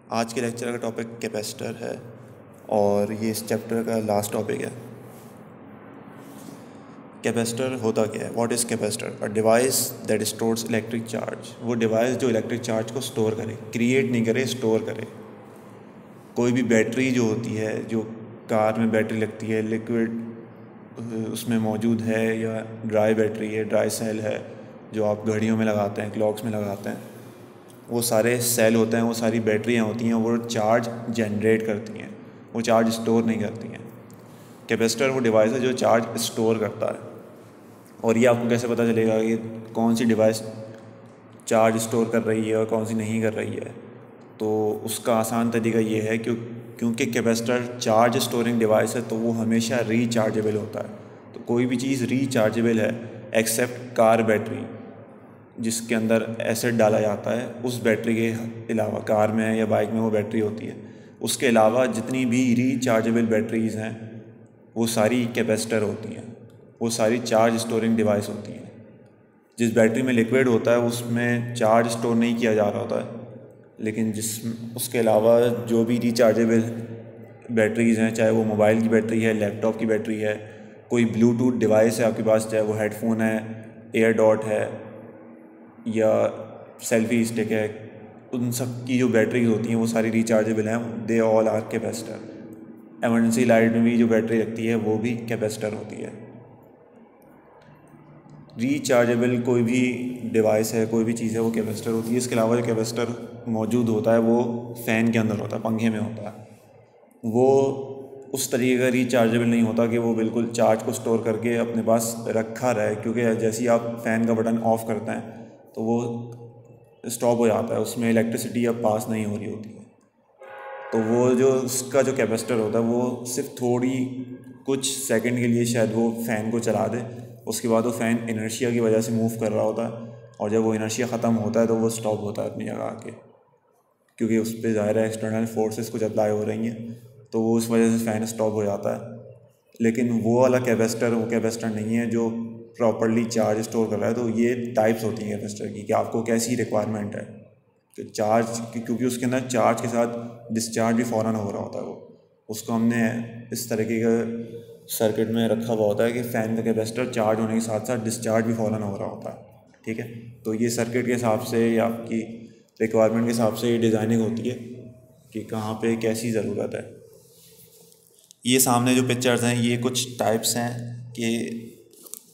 आज के लेक्चर का टॉपिक कैपेसिटर है और ये इस चैप्टर का लास्ट टॉपिक है। कैपेसिटर होता क्या है? What is capacitor? A device that stores electric charge. वो डिवाइस जो इलेक्ट्रिक चार्ज को स्टोर करे, क्रिएट नहीं करे, स्टोर करे। कोई भी बैटरी जो होती है, जो कार में बैटरी लगती है, लिक्विड उसमें मौजूद है, या ड्राई बैटरी है, ड्राई सेल है, जो आप घड़ियों में लगाते हैं, क्लॉक्स में लगाते हैं, वो सारे सेल होते हैं, वो सारी बैटरियाँ होती हैं, वो चार्ज जनरेट करती हैं, वो चार्ज स्टोर नहीं करती हैं। कैपेसिटर वो डिवाइस है जो चार्ज स्टोर करता है। और ये आपको कैसे पता चलेगा कि कौन सी डिवाइस चार्ज स्टोर कर रही है और कौन सी नहीं कर रही है? तो उसका आसान तरीका ये है क्योंकि कैपेसिटर चार्ज स्टोरिंग डिवाइस है, तो वो हमेशा रीचार्जेबल होता है। तो कोई भी चीज़ रीचार्जेबल है एक्सेप्ट कार बैटरी, जिसके अंदर एसिड डाला जाता है। उस बैटरी के अलावा, कार में या बाइक में वो बैटरी होती है, उसके अलावा जितनी भी रीचार्जेबल बैटरीज़ हैं वो सारी कैपेसिटर होती हैं, वो सारी चार्ज स्टोरिंग डिवाइस होती हैं। जिस बैटरी में लिक्विड होता है उसमें चार्ज स्टोर नहीं किया जा रहा होता है, लेकिन उसके अलावा जो भी रिचार्जेबल बैटरीज़ हैं, चाहे वो मोबाइल की बैटरी है, लैपटॉप की बैटरी है, कोई ब्लूटूथ डिवाइस है आपके पास, चाहे वो हेडफोन है, एयर डॉट है, या सेल्फी स्टिक है, उन सब की जो बैटरीज होती हैं वो सारी रिचार्जेबल हैं। They all are capacitor. Emergency light में भी जो बैटरी लगती है वो भी कैपेसिटर होती है। रिचार्जेबल कोई भी डिवाइस है, कोई भी चीज़ है, वो कैपेसिटर होती है। इसके अलावा जो कैपेसिटर मौजूद होता है वो फ़ैन के अंदर होता है, पंखे में होता है। वो उस तरीके का रिचार्जेबल नहीं होता कि वो बिल्कुल चार्ज को स्टोर करके अपने पास रखा रहे, क्योंकि जैसे ही आप फ़ैन का बटन ऑफ़ करते हैं तो वो स्टॉप हो जाता है, उसमें इलेक्ट्रिसिटी अब पास नहीं हो रही होती है। तो वो जो उसका जो कैपेसिटर होता है वो सिर्फ थोड़ी कुछ सेकंड के लिए शायद वो फ़ैन को चला दे, उसके बाद वो फ़ैन इनर्शिया की वजह से मूव कर रहा होता है, और जब वो इनर्शिया ख़त्म होता है तो वो स्टॉप होता है अपनी जगह आके, क्योंकि उस पर ज़ाहिर है एक्सटर्नल फोर्सेस कुछ अप्लाई हो रही हैं, तो वो उस वजह से फ़ैन स्टॉप हो जाता है। लेकिन वो वाला कैपेसिटर वो कैपेसिटर नहीं है जो प्रॉपर्ली चार्ज स्टोर कर रहा है। तो ये टाइप्स होती हैं कैपेसिटर की, कि आपको कैसी रिक्वायरमेंट है कि चार्ज, क्योंकि उसके अंदर चार्ज के साथ डिस्चार्ज भी फ़ौरन हो रहा होता है। वो उसको हमने इस तरीके का सर्किट में रखा हुआ होता है कि फ़ैन का कैपेसिटर चार्ज होने के साथ साथ डिस्चार्ज भी फ़ौरन हो रहा होता है। ठीक है, तो ये सर्किट के हिसाब से या आपकी रिक्वायरमेंट के हिसाब से ये डिज़ाइनिंग होती है कि कहाँ पे कैसी ज़रूरत है। ये सामने जो पिक्चर्स हैं ये कुछ टाइप्स हैं कि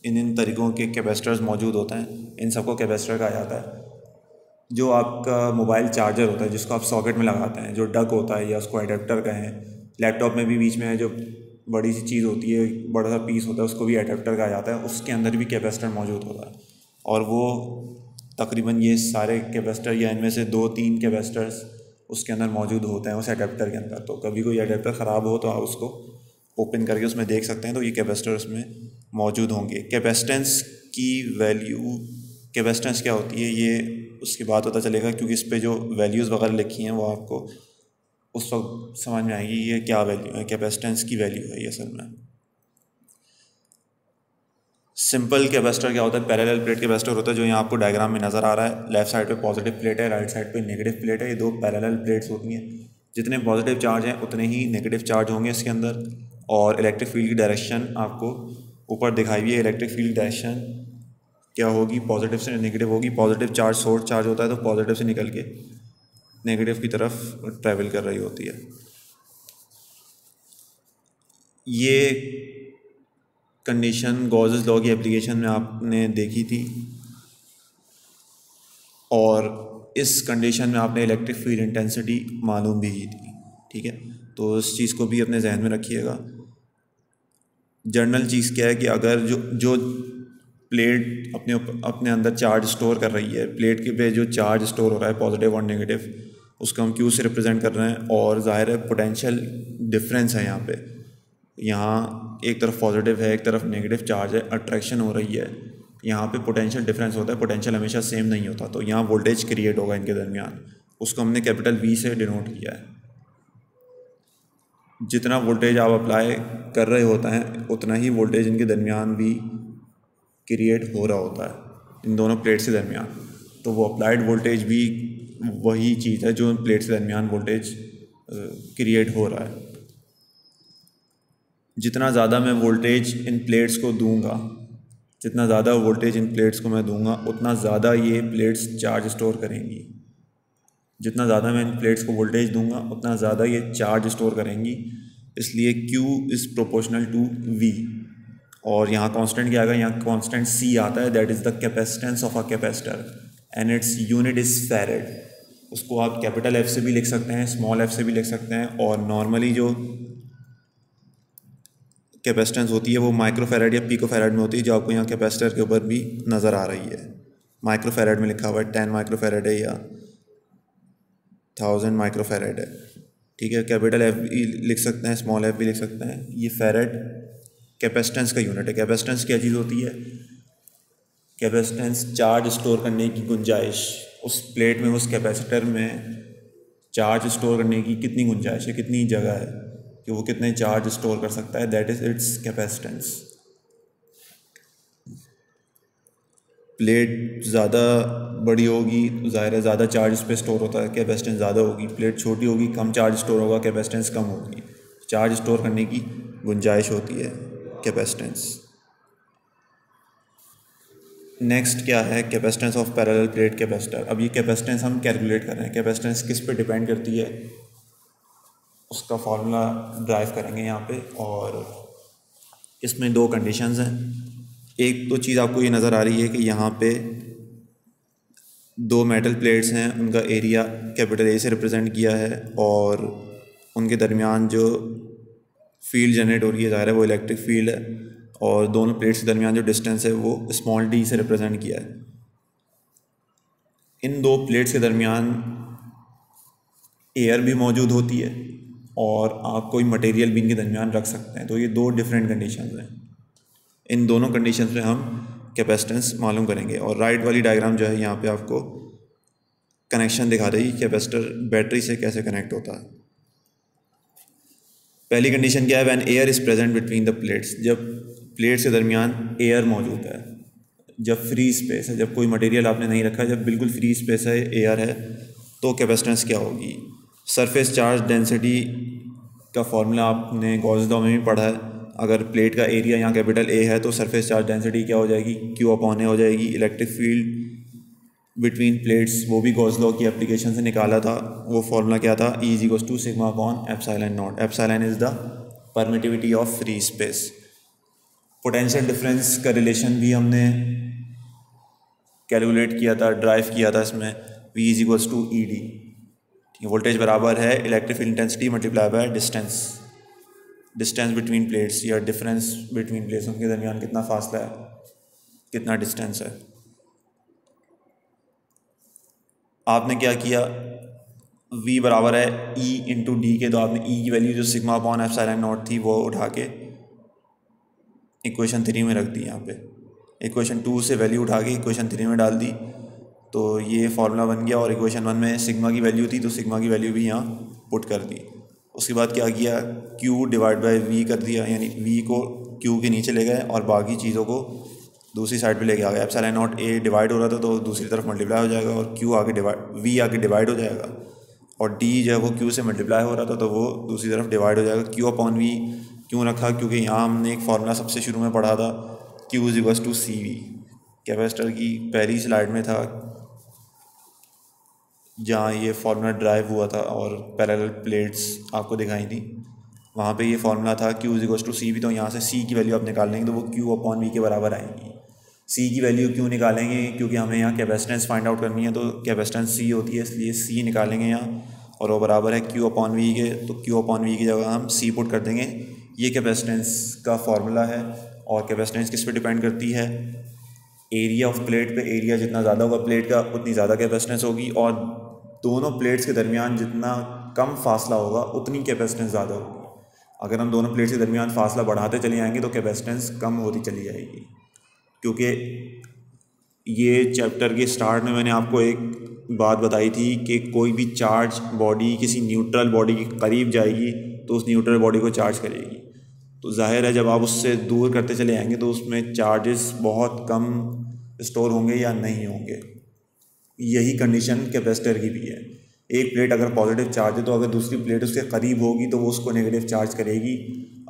इन तरीक़ों के कैपेसिटर्स मौजूद होते हैं। इन सबको कैपेसिटर कहा जाता है। जो आपका मोबाइल चार्जर होता है जिसको आप सॉकेट में लगाते हैं, जो डक होता है या उसको अडेप्टर कहें, लैपटॉप में भी बीच में जो बड़ी सी चीज़ होती है, बड़ा सा पीस होता है, उसको भी अडेप्टर कहा जाता है। उसके अंदर भी कैपेसिटर मौजूद होता है, और वो तकरीबन ये सारे कैपेसिटर या इनमें से 2-3 कैपेसिटर्स उसके अंदर मौजूद होते हैं उस अडेप्टर के अंदर। तो कभी कोई अडेप्टर ख़राब हो तो आप उसको ओपन करके उसमें देख सकते हैं, तो ये कैपेसिटर उसमें मौजूद होंगे। कैपेसिटेंस की वैल्यू, कैपेसिटेंस क्या होती है ये उसके बाद पता चलेगा, क्योंकि इस पे जो वैल्यूज़ वगैरह लिखी हैं वो आपको उस वक्त समझ में आएगी ये क्या वैल्यू है, कैपेसिटेंस की वैल्यू है ये असल में। सिंपल कैपेसिटर क्या होता है? पैरेलल प्लेट कैपेसिटर होता है, जो यहाँ आपको डायग्राम में नज़र आ रहा है। लेफ्ट साइड पे पॉजिटिव प्लेट है, राइट साइड पे नेगेटिव प्लेट है। ये दो पैरेलल प्लेट्स होती हैं। जितने पॉजिटिव चार्ज हैं उतने ही नेगेटिव चार्ज होंगे इसके अंदर। और इलेक्ट्रिक फील्ड की डायरेक्शन आपको ऊपर दिखाई हुई है। इलेक्ट्रिक फील्ड डायरेक्शन क्या होगी? पॉजिटिव से नेगेटिव होगी। पॉजिटिव चार्ज सोर्स चार्ज होता है, तो पॉजिटिव से निकल के नेगेटिव की तरफ ट्रैवल कर रही होती है। ये कंडीशन गॉसेस लॉ की एप्लीकेशन में आपने देखी थी, और इस कंडीशन में आपने इलेक्ट्रिक फील्ड इंटेंसिटी मालूम भी की थी। ठीक है, तो इस चीज़ को भी अपने जहन में रखिएगा। जनरल चीज़ क्या है कि अगर जो प्लेट अपने अंदर चार्ज स्टोर कर रही है, प्लेट के पे जो चार्ज स्टोर हो रहा है पॉजिटिव और नेगेटिव, उसको हम क्यू से रिप्रेजेंट कर रहे हैं। और ज़ाहिर है पोटेंशियल डिफरेंस है यहाँ एक तरफ पॉजिटिव है, एक तरफ नेगेटिव चार्ज है, अट्रैक्शन हो रही है। यहाँ पे पोटेंशियल डिफरेंस होता है, पोटेंशियल हमेशा सेम नहीं होता। तो यहाँ वोल्टेज क्रिएट होगा इनके दरमियान, उसको हमने कैपिटल वी से डिनोट किया है। जितना वोल्टेज आप अप्लाई कर रहे होते हैं उतना ही वोल्टेज इनके दरमियान भी क्रिएट हो रहा होता है, इन दोनों प्लेट्स के दरमियान। तो वो अप्लाइड वोल्टेज भी वही चीज़ है जो प्लेट्स के दरमियान वोल्टेज क्रिएट हो रहा है। जितना ज़्यादा मैं वोल्टेज इन प्लेट्स को दूंगा, जितना ज़्यादा वोल्टेज इन प्लेट्स को मैं दूंगा, उतना ज़्यादा ये प्लेट्स चार्ज स्टोर करेंगी। जितना ज़्यादा मैं इन प्लेट्स को वोल्टेज दूंगा, उतना ज़्यादा ये चार्ज स्टोर करेंगी। इसलिए Q is proportional to V। और यहाँ कांस्टेंट क्या आएगा? यहाँ कांस्टेंट C आता है, that is the capacitance of a capacitor and its unit is farad. उसको आप कैपिटल F से भी लिख सकते हैं, स्मॉल f से भी लिख सकते हैं, और नॉर्मली जो कैपेसिटेंस होती है वो माइक्रोफैरेड या पिकोफैरेड में होती है, जो आपको यहाँ कैपेसिटर के ऊपर भी नज़र आ रही है। माइक्रोफैरेड में लिखा हुआ है, 10 माइक्रोफैरेड है या 1000 माइक्रोफैरेड है। ठीक है, कैपिटल F भी लिख सकते हैं, स्मॉल f भी लिख सकते हैं। ये फैरेड कैपेसिटेंस का यूनिट है। कैपेसिटेंस क्या चीज़ होती है? कैपेसिटेंस चार्ज स्टोर करने की गुंजाइश, उस प्लेट में, उस कैपेसिटर में चार्ज स्टोर करने की कितनी गुंजाइश है, कितनी जगह है कि वो कितने चार्ज स्टोर कर सकता है, that is it's capacitance. Plate ज़्यादा बड़ी होगी तो ज़ाहिर है ज़्यादा चार्ज इस पे स्टोर होता है, कैपेसिटेंस ज़्यादा होगी। प्लेट छोटी होगी, कम चार्ज स्टोर होगा, कैपेसिटेंस कम होगी। चार्ज स्टोर करने की गुंजाइश होती है कैपेसिटेंस। नेक्स्ट क्या है? Capacitance of parallel plate capacitor. अब ये कैपेसिटेंस हम कैलकुलेट कर रहे हैं। कैपेसिटेंस किस पे डिपेंड करती है, उसका फार्मूला ड्राइव करेंगे यहाँ पे। और इसमें दो कंडीशंस हैं। एक तो चीज़ आपको ये नज़र आ रही है कि यहाँ पे दो मेटल प्लेट्स हैं, उनका एरिया कैपिटल A से रिप्रेजेंट किया है, और उनके दरमियान जो फील्ड जनरेट हो रही है, ज़ाहिर है वो इलेक्ट्रिक फील्ड है। और दोनों प्लेट्स के दरमियान जो डिस्टेंस है वो स्मॉल d से रिप्रेजेंट किया है। इन दो प्लेट्स के दरमियान एयर भी मौजूद होती है, और आप कोई मटेरियल भी इनके दरमियान रख सकते हैं। तो ये दो डिफरेंट कंडीशंस हैं। इन दोनों कंडीशंस में हम कैपेसिटेंस मालूम करेंगे। और राइट वाली डायग्राम जो है यहाँ पे आपको कनेक्शन दिखा देगी कैपेसिटर बैटरी से कैसे कनेक्ट होता है। पहली कंडीशन क्या है? When air is present between the plates. जब प्लेट्स के दरमियान एयर मौजूद है, जब फ्री स्पेस है, जब कोई मटेरियल आपने नहीं रखा, जब बिल्कुल फ्री स्पेस है, एयर है, तो कैपेसिटेंस क्या होगी? सरफेस चार्ज डेंसिटी का फॉर्मूला आपने गॉस लॉ में भी पढ़ा है। अगर प्लेट का एरिया यहाँ कैपिटल A है तो सरफेस चार्ज डेंसिटी क्या हो जाएगी? Q/A हो जाएगी। इलेक्ट्रिक फील्ड बिटवीन प्लेट्स, वो भी गॉस लॉ की एप्लीकेशन से निकाला था। वो फार्मूला क्या था? E = σ/ε0। Epsilon is the permittivity of free space. Potential difference का रिलेशन भी हमने कैलकुलेट किया था, ड्राइव किया था इसमें। V = ED। वोल्टेज बराबर है electric field intensity multiply by distance between plates, या डिफरेंस बिटवीन प्लेट्स, उनके दरमियान कितना फासला है, कितना डिस्टेंस है। आपने क्या किया? V बराबर है E × D के, तो आपने E की वैल्यू जो σ/ε0 थी वो उठा के इक्वेशन 3 में रख दी। यहाँ पे इक्वेशन 2 से वैल्यू उठा के इक्वेशन 3 में डाल दी, तो ये फार्मूला बन गया। और इक्वेशन 1 में सिग्मा की वैल्यू थी, तो सिग्मा की वैल्यू भी यहाँ पुट कर दी। उसके बाद क्या किया? Q/V कर दिया, यानी V को Q के नीचे ले गए और बाकी चीज़ों को दूसरी साइड पे लेके आ गए। ε0A डिवाइड हो रहा था तो दूसरी तरफ मल्टीप्लाई हो जाएगा, और V आगे डिवाइड हो जाएगा, और D जो है वो Q से मल्टीप्लाई हो रहा था तो वो दूसरी तरफ डिवाइड हो जाएगा। Q/V क्यों रखा? क्योंकि यहाँ हमने एक फार्मूला सबसे शुरू में पढ़ा था, Q = CV। कैपेसिटर की पहली स्लाइड में था जहाँ ये फार्मूला ड्राइव हुआ था और पैरेलल प्लेट्स आपको दिखाई थी, वहाँ पे ये फार्मूला था Q = CV। तो यहाँ से C की वैल्यू आप निकाल लेंगे तो वो Q/V के बराबर आएंगी। C की वैल्यू क्यों निकालेंगे? क्योंकि हमें यहाँ कैपेसिटेंस फाइंड आउट करनी है, तो कैपेसिटेंस C होती है, इसलिए C निकालेंगे यहाँ, और वो बराबर है Q/V के। तो Q/V की जगह हम C पुट कर देंगे। ये कैपेसिटेंस का फार्मूला है। और कैपेसिटेंस किस पे डिपेंड करती है? एरिया ऑफ प्लेट पे। एरिया जितना ज़्यादा होगा प्लेट का, उतनी ज़्यादा कैपेसिटेंस होगी, और दोनों प्लेट्स के दरमियान जितना कम फासला होगा उतनी कैपेसिटेंस ज़्यादा होगी। अगर हम दोनों प्लेट्स के दरमियान फासला बढ़ाते चले जाएंगे तो कैपेसिटेंस कम होती चली जाएगी। क्योंकि ये चैप्टर के स्टार्ट में मैंने आपको एक बात बताई थी कि कोई भी चार्ज बॉडी किसी न्यूट्रल बॉडी के करीब जाएगी तो उस न्यूट्रल बॉडी को चार्ज करेगी। तो जाहिर है जब आप उससे दूर करते चले जाएंगे तो उसमें चार्जेस बहुत कम स्टोर होंगे या नहीं होंगे। यही कंडीशन कैपेसिटर की भी है। एक प्लेट अगर पॉजिटिव चार्ज है तो अगर दूसरी प्लेट उसके करीब होगी तो वो उसको नेगेटिव चार्ज करेगी,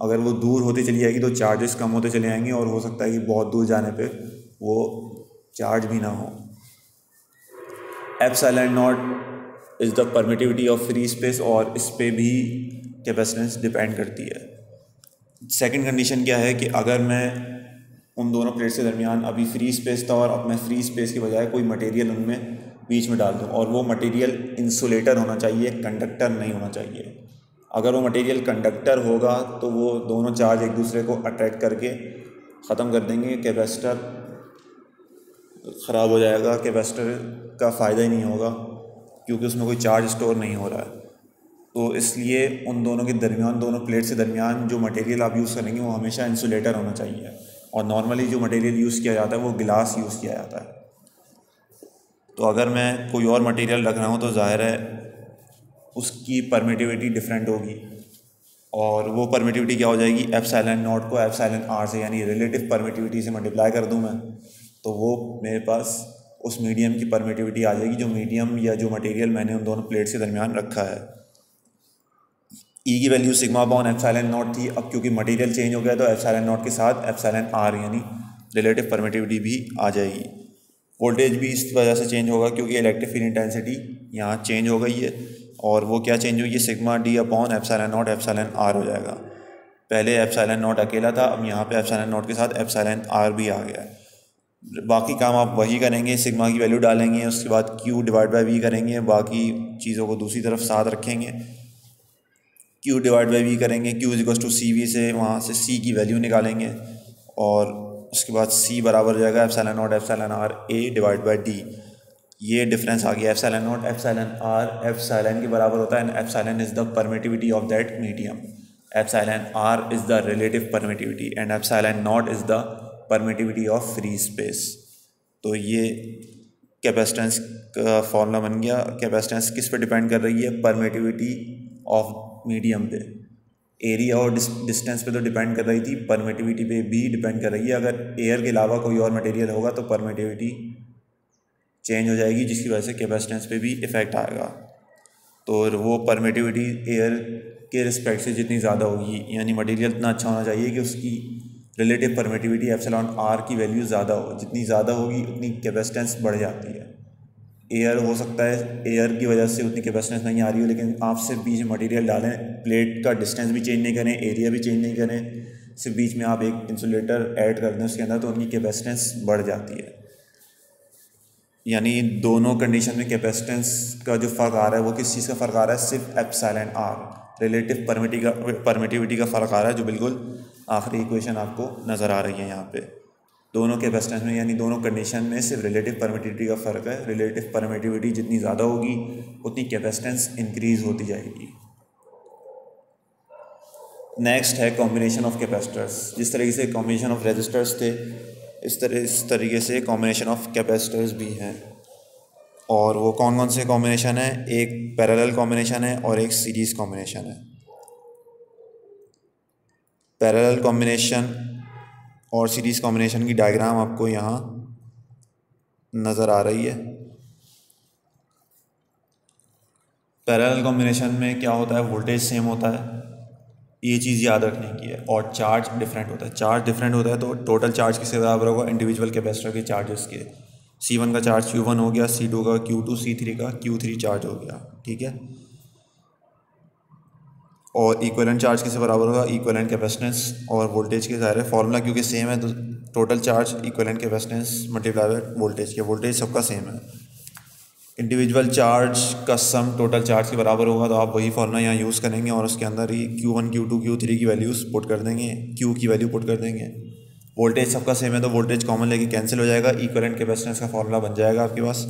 अगर वो दूर होती चली जाएगी तो चार्जेस कम होते चले जाएंगे और हो सकता है कि बहुत दूर जाने पे वो चार्ज भी ना हो। Epsilon nought is the permittivity of free space, और इस पे भी कैपेसिटेंस डिपेंड करती है। सेकंड कंडीशन क्या है कि अगर मैं उन दोनों प्लेट्स के दरमियान अभी फ्री स्पेस था और अब मैं फ्री स्पेस के बजाय कोई मटेरियल उनमें बीच में डाल दूँ, और वो मटेरियल इंसुलेटर होना चाहिए, कंडक्टर नहीं होना चाहिए। अगर वो मटेरियल कंडक्टर होगा तो वो दोनों चार्ज एक दूसरे को अट्रैक्ट करके ख़त्म कर देंगे, कैपेसिटर ख़राब हो जाएगा, कैपेसिटर का फ़ायदा ही नहीं होगा क्योंकि उसमें कोई चार्ज स्टोर नहीं हो रहा है। तो इसलिए उन दोनों के दरमियान, दोनों प्लेट्स के दरमियान जो मटेरियल आप यूज़ करेंगे वो हमेशा इंसुलेटर होना चाहिए, और नॉर्मली जो मटेरियल यूज़ किया जाता है वो गिलास यूज़ किया जाता है। तो अगर मैं कोई और मटेरियल रख रहा हूँ तो ज़ाहिर है उसकी परमिटिविटी डिफरेंट होगी, और वो परमिटिविटी क्या हो जाएगी, एप्सिलॉन नॉट को एप्सिलॉन आर से यानी रिलेटिव परमिटिविटी से मल्टीप्लाई कर दूँ मैं, तो वो मेरे पास उस मीडियम की परमिटिविटी आ जाएगी जो मीडियम या जो मटेरियल मैंने उन दोनों प्लेट्स के दरमियान रखा है। ई की value sigma upon epsilon not थी, अब क्योंकि मटेरियल चेंज हो गया तो एप्सिलॉन नॉट के साथ एप्सिलॉन आर यानी रिलेटिव परमिटिविटी भी आ जाएगी। वोल्टेज भी इस वजह से चेंज होगा क्योंकि इलेक्ट्रिक फील्ड इंटेंसिटी यहाँ चेंज हो गई है, और वो क्या चेंज हुई है, sigma D upon epsilon nought epsilon r हो जाएगा। पहले एप्सिलॉन नॉट अकेला था, अब यहाँ पे एप्सिलॉन नॉट के साथ एप्सिलॉन आर भी आ गया है। बाकी काम आप वही करेंगे, सिग्मा की वैल्यू डालेंगे, उसके बाद क्यू डिवाइड बाई वी करेंगे, बाकी चीज़ों को दूसरी तरफ साथ रखेंगे, क्यू डिवाइड बाई वी करेंगे, Q is equal to C V से वहाँ से सी की वैल्यू निकालेंगे, और उसके बाद सी बराबर हो जाएगा epsilon nought epsilon r A divide by D. ये डिफरेंस आ गया, epsilon nought epsilon r epsilon के बराबर होता है, and epsilon is the permittivity of that medium, epsilon r is the relative permittivity, and epsilon nought is the permittivity of free space. तो ये capacitance का फॉर्मूला बन गया। कैपेसिटेंस किस पे डिपेंड कर रही है, परमिटिविटी ऑफ मीडियम पे। एरिया और डिस्टेंस पे तो डिपेंड कर रही थी, परमिटिविटी पे भी डिपेंड कर रही है। अगर एयर के अलावा कोई और मटेरियल होगा तो परमिटिविटी चेंज हो जाएगी, जिसकी वजह से कैपेसिटेंस पे भी इफ़ेक्ट आएगा। तो वो परमिटिविटी एयर के रिस्पेक्ट से जितनी ज़्यादा होगी, यानी मटेरियल इतना अच्छा होना चाहिए कि उसकी रिलेटिव परमिटिविटी एप्सिलॉन आर की वैल्यू ज़्यादा हो, जितनी ज़्यादा होगी उतनी कैपेसिटेंस बढ़ जाती है। एयर हो सकता है एयर की वजह से उतनी कैपेसिटेंस नहीं आ रही हो, लेकिन आप सिर्फ बीच में मटेरियल डालें, प्लेट का डिस्टेंस भी चेंज नहीं करें, एरिया भी चेंज नहीं करें, सिर्फ बीच में आप एक इंसुलेटर ऐड कर दें उसके अंदर, तो उनकी कैपेसिटेंस बढ़ जाती है। यानी दोनों कंडीशन में कैपेसिटेंस का जो फ़र्क आ रहा है वो किस चीज़ का फ़र्क आ रहा है, सिर्फ एप्सिलॉन आर, रिलेटिव परमिटिविटी का फ़र्क आ रहा है, जो बिल्कुल आखिरी इक्वेशन आपको नज़र आ रही है यहाँ पे। दोनों कैपेसिटेंस में यानी दोनों कंडीशन में सिर्फ रिलेटिव परमिटिविटी का फ़र्क है। रिलेटिव परमिटिविटी जितनी ज़्यादा होगी उतनी कैपेसिटेंस इंक्रीज़ होती जाएगी। नेक्स्ट है कॉम्बिनेशन ऑफ कैपेसिटर्स। जिस तरीके से कॉम्बिनेशन ऑफ रेजिस्टर्स थे, इस तरीके से कॉम्बिनेशन ऑफ कैपेसिटर्स भी हैं। और वो कौन कौन से कॉम्बिनेशन है, एक पैरेलल कॉम्बिनेशन है और एक सीरीज़ कॉम्बिनेशन है। पैरेलल कॉम्बिनेशन और सीरीज़ कॉम्बिनेशन की डायग्राम आपको यहाँ नज़र आ रही है। पैरेलल कॉम्बिनेशन में क्या होता है, वोल्टेज सेम होता है, ये चीज़ याद रखने की है, और चार्ज डिफरेंट होता है। चार्ज डिफरेंट होता है तो टोटल चार्ज किसके बराबर होगा, इंडिविजुअल कैपेसिटर के चार्जेस के। C1 का चार्ज Q1 हो गया, C2 का Q2, C3 का Q3 चार्ज हो गया, ठीक है। और इक्विवेलेंट चार्ज किससे बराबर होगा, इक्विवेलेंट कैपेसिटेंस और वोल्टेज के ज़ाहिर फॉर्मूला क्योंकि सेम है, तो total charge equivalent capacitance multiply by voltage के, वोल्टेज सबका सेम है। इंडिविजुअल चार्ज का सम टोटल चार्ज के बराबर होगा, तो आप वही फॉर्मूला यहाँ यूज़ करेंगे और उसके अंदर ही Q1, Q2, Q3 की वैल्यूज़ पुट कर देंगे, Q की वैल्यू पुट कर देंगे। वोल्टेज सबका सेम है तो वोल्टेज कॉमन लेके कैंसिल हो जाएगा, इक्विवेलेंट कैपेसिटेंस का फॉर्मूला बन जाएगा आपके पास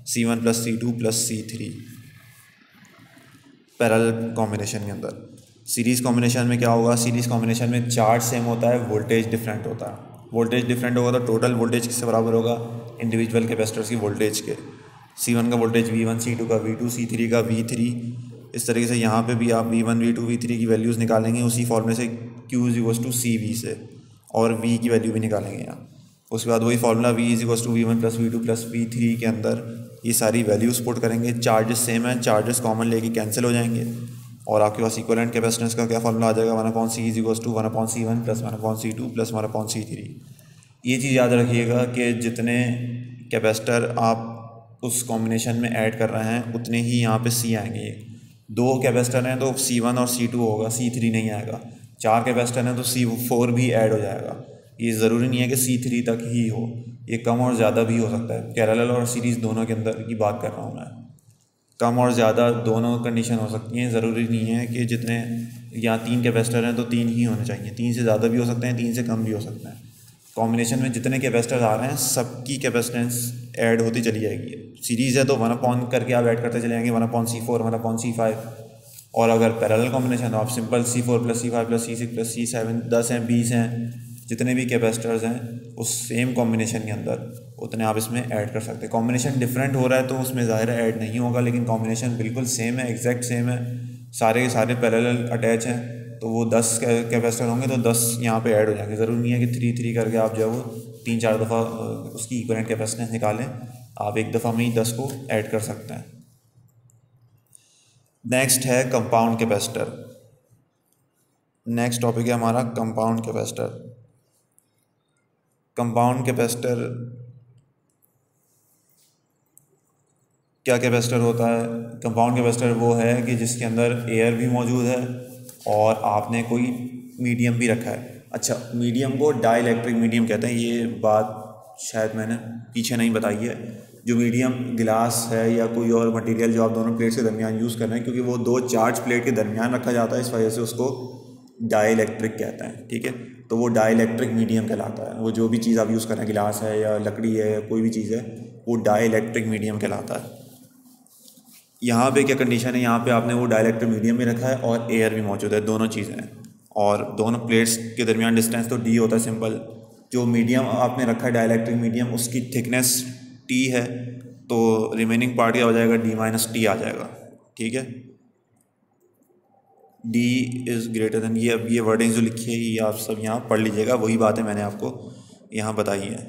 C1 + C2 + C3 parallel combination के अंदर। सीरीज़ कॉम्बिनेशन में क्या होगा, सीरीज़ कॉम्बिनेशन में चार्ज सेम होता है, वोल्टेज डिफरेंट होता है। वोल्टेज डिफरेंट होगा तो टोटल वोल्टेज किससे बराबर होगा, इंडिविजुअल कैपेसिटर्स की वोल्टेज के। C1 का वोल्टेज V1, C2 का V2, C3 का V3। इस तरीके से यहाँ पे भी आप V1, V2, V3 की वैल्यूज़ निकालेंगे उसी फॉर्मूले से, Q = CV से, और V की वैल्यू भी निकालेंगे यहाँ। उसके बाद वही formula V = V1 + V2 + V3 के अंदर ये सारी वैल्यूज़ पुट करेंगे, चार्जेस सेम है, चार्जेस कॉमन लेके कैंसिल हो जाएंगे और आपके पास इक्विवेलेंट कैपेसिटेंस का क्या फॉर्मूला आ जाएगा, 1/c is equals to 1/c1 plus 1/c2 plus 1/c3। ये चीज़ याद रखिएगा कि जितने कैपेसिटर आप उस कॉम्बिनेशन में ऐड कर रहे हैं उतने ही यहाँ पे C आएंगे। 2 कैपेसिटर हैं तो C1 और C2 होगा, C3 नहीं आएगा। 4 कैपेसिटर हैं तो C4 भी ऐड हो जाएगा। ये ज़रूरी नहीं है कि C3 तक ही हो, ये कम और ज़्यादा भी हो सकता है। पैरेलल और सीरीज़ दोनों के अंदर की बात कर रहा हूँ मैं, कम और ज़्यादा दोनों कंडीशन हो सकती हैं। ज़रूरी नहीं है कि जितने यहाँ 3 कैपेसिटर हैं तो 3 ही होने चाहिए, 3 से ज़्यादा भी हो सकते हैं, 3 से कम भी हो सकते हैं। कॉम्बिनेशन में जितने कैपेसिटर आ रहे हैं सबकी कैपेसिटेंस ऐड होती चली जाएगी। सीरीज़ है तो 1 करके आप ऐड करते चले जाएंगे, 1/c4 1/c5। और अगर पैरेलल कॉम्बिनेशन तो आप simple C4 plus C5 plus C6 plus C7, 10 हैं 20 हैं, जितने भी कैपेसिटर्स हैं उस सेम कॉम्बिनेशन के अंदर उतने आप इसमें ऐड कर सकते हैं। कॉम्बिनेशन डिफरेंट हो रहा है तो उसमें ज़ाहिर है ऐड नहीं होगा, लेकिन कॉम्बिनेशन बिल्कुल सेम है, एग्जैक्ट सेम है, सारे के सारे पैरेलल अटैच हैं तो वो 10 कैपेसिटर होंगे तो 10 यहाँ पे ऐड हो जाएंगे। ज़रूरी नहीं है कि 3 करके आप जो है वो 3-4 दफ़ा उसकी इक्विवेलेंट कैपेसिटेंस निकालें, आप एक दफ़ा में ही 10 को ऐड कर सकते हैं। नेक्स्ट है कंपाउंड कैपेसिटर। नेक्स्ट टॉपिक है हमारा कंपाउंड कैपेसिटर। कंपाउंड कैपेसिटर क्या कैपेसिटर होता है? कंपाउंड कैपेसिटर वो है कि जिसके अंदर एयर भी मौजूद है और आपने कोई मीडियम भी रखा है। अच्छा, मीडियम को डाइलेक्ट्रिक मीडियम कहते हैं, ये बात शायद मैंने पीछे नहीं बताई है। जो मीडियम गिलास है या कोई और मटेरियल जो आप दोनों प्लेट्स के दरमियान यूज़ कर रहे हैं, क्योंकि वो 2 चार्ज प्लेट के दरमियान रखा जाता है, इस वजह से उसको डाइलेक्ट्रिक कहते हैं। ठीक है, तो वो डाइलेक्ट्रिक मीडियम कहलाता है। वो जो भी चीज़ आप यूज़ कर रहे हैं, गिलास है या लकड़ी है या कोई भी चीज़ है, वो डाइलेक्ट्रिक मीडियम कहलाता है। यहाँ पे क्या कंडीशन है, यहाँ पे आपने वो डाइलेक्ट्रिक मीडियम में रखा है और एयर भी मौजूद है, दोनों चीज़ें हैं। और दोनों प्लेट्स के दरमियान डिस्टेंस तो d होता है सिंपल। जो मीडियम आपने रखा है डाइलेक्ट्रिक मीडियम, उसकी थिकनेस t है, तो रिमेनिंग पार्ट क्या हो जाएगा, d-t आ जाएगा। ठीक है, d इज़ ग्रेटर देन, ये अब ये वर्डिंग जो लिखी है ये आप सब यहाँ पढ़ लीजिएगा, वही बातें मैंने आपको यहाँ बताई है।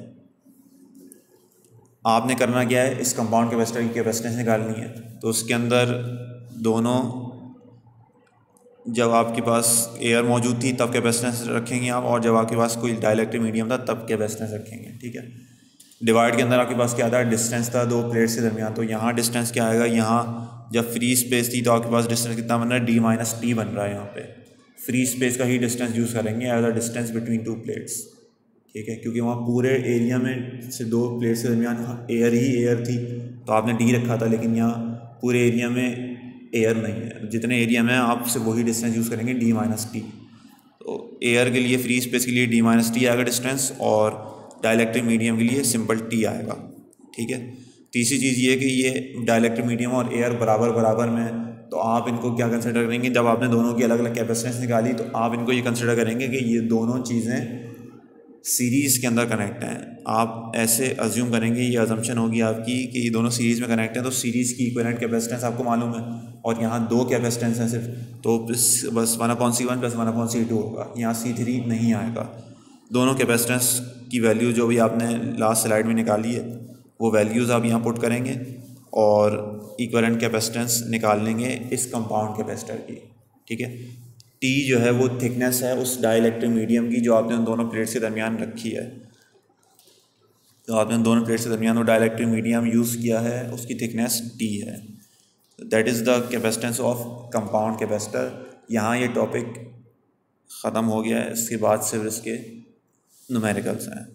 आपने करना क्या है, इस कंपाउंड कैपेसिटर की कैपेसिटेंस निकालनी है। तो उसके अंदर दोनों, जब आपके पास एयर मौजूद थी तब कैपेसिटेंस रखेंगे आप, और जब आपके पास कोई डाइलेक्ट्रिक मीडियम था तब कैपेसिटेंस रखेंगे। ठीक है, डिवाइड के अंदर आपके पास क्या था, डिस्टेंस था 2 प्लेट्स के दरमियान। तो यहाँ डिस्टेंस क्या आएगा, यहाँ जब फ्री स्पेस थी तो आपके पास डिस्टेंस कितना बन रहा है, d-t बन रहा है। यहाँ पे फ्री स्पेस का ही डिस्टेंस यूज़ करेंगे as the distance between 2 plates. ठीक है, क्योंकि वहाँ पूरे एरिया में से 2 प्लेट्स के दरमियान एयर ही एयर थी तो आपने d रखा था, लेकिन यहाँ पूरे एरिया में एयर नहीं है, जितने एरिया में आप सिर्फ वही डिस्टेंस यूज़ करेंगे, d-t। तो एयर के लिए, फ्री स्पेस के लिए d-t आएगा डिस्टेंस, और डाइलेक्ट्रिक मीडियम के लिए सिंपल t आएगा। ठीक है, तीसरी चीज़ ये कि ये डाइलेक्ट्रिक मीडियम और एयर बराबर बराबर में है, तो आप इनको क्या कंसिडर करेंगे, जब आपने दोनों की अलग अलग कैपेसिटेंस निकाली तो आप इनको ये कंसिडर करेंगे कि ये दोनों चीज़ें सीरीज़ के अंदर कनेक्ट हैं। आप ऐसे अज्यूम करेंगे, ये अजम्पशन होगी आपकी कि ये दोनों सीरीज़ में कनेक्ट हैं, तो सीरीज़ की इक्विवेलेंट कैपेसिटेंस आपको मालूम है, और यहाँ 2 कैपेसिटेंस हैं सिर्फ, तो बस 1/c1 प्लस 1/c2 होगा, यहाँ C3 नहीं आएगा। दोनों कैपेसिटेंस की वैल्यू जो भी आपने लास्ट स्लाइड में निकाली है वो वैल्यूज़ आप यहाँ पुट करेंगे और इक्विवेलेंट कैपेसिटेंस निकाल लेंगे इस कंपाउंड कैपेसिटर की। ठीक है, T जो है वो थिकनेस है उस डाइलेक्ट्रिक मीडियम की जो आपने उन दोनों प्लेट्स के दरमियान रखी है। तो आपने उन दोनों प्लेट्स के दरमियान वो डाइलेक्ट्रिक मीडियम यूज़ किया है, उसकी थिकनेस T है। That is the capacitance of compound capacitor. यहाँ ये टॉपिक ख़त्म हो गया है, इसके बाद सिर्फ इसके न्यूमेरिकल्स हैं।